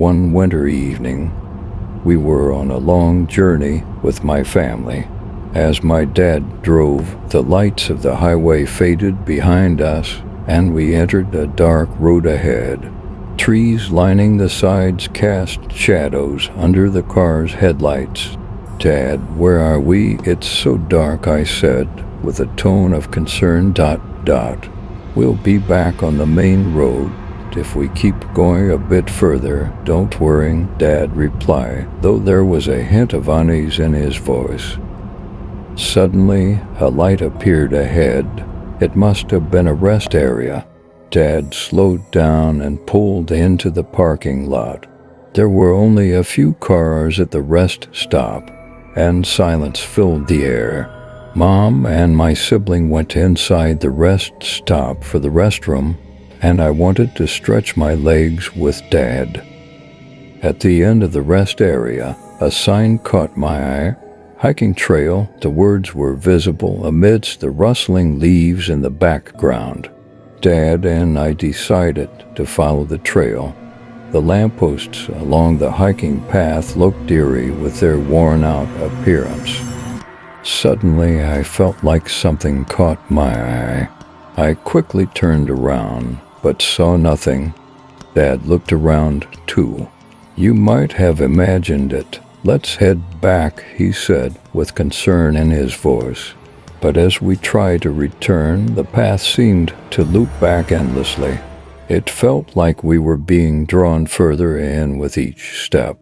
One winter evening, we were on a long journey with my family. As my dad drove, the lights of the highway faded behind us, and we entered a dark road ahead. Trees lining the sides cast shadows under the car's headlights. "Dad, where are we? It's so dark," I said, with a tone of concern. "We'll be back on the main road if we keep going a bit further. Don't worry," Dad replied, though there was a hint of unease in his voice. Suddenly, a light appeared ahead. It must have been a rest area. Dad slowed down and pulled into the parking lot. There were only a few cars at the rest stop, and silence filled the air. Mom and my sibling went inside the rest stop for the restroom, and I wanted to stretch my legs with Dad. At the end of the rest area, a sign caught my eye. "Hiking trail," the words were visible amidst the rustling leaves in the background. Dad and I decided to follow the trail. The lampposts along the hiking path looked eerie with their worn-out appearance. Suddenly, I felt like something caught my eye. I quickly turned around, but saw nothing. Dad looked around, too. "You might have imagined it. Let's head back," he said, with concern in his voice. But as we tried to return, the path seemed to loop back endlessly. It felt like we were being drawn further in with each step.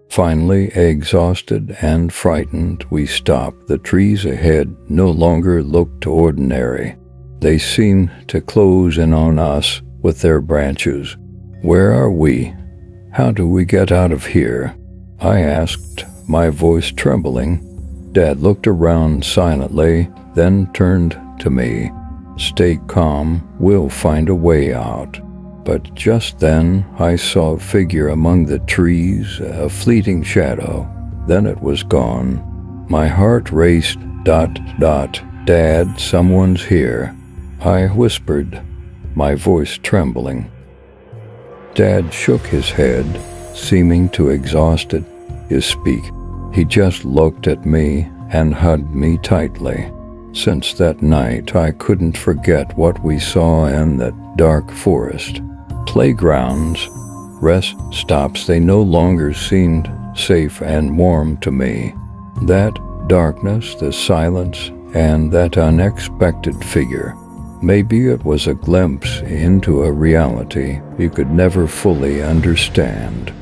Finally, exhausted and frightened, we stopped. The trees ahead no longer looked ordinary. They seemed to close in on us with their branches. "Where are we? How do we get out of here?" I asked, my voice trembling. Dad looked around silently, then turned to me. "Stay calm, we'll find a way out." But just then, I saw a figure among the trees, a fleeting shadow. Then it was gone. My heart raced. "Dad, someone's here," I whispered, my voice trembling. Dad shook his head, seeming too exhausted to speak. He just looked at me and hugged me tightly. Since that night, I couldn't forget what we saw in that dark forest. Playgrounds, rest stops, they no longer seemed safe and warm to me. That darkness, the silence, and that unexpected figure. Maybe it was a glimpse into a reality you could never fully understand.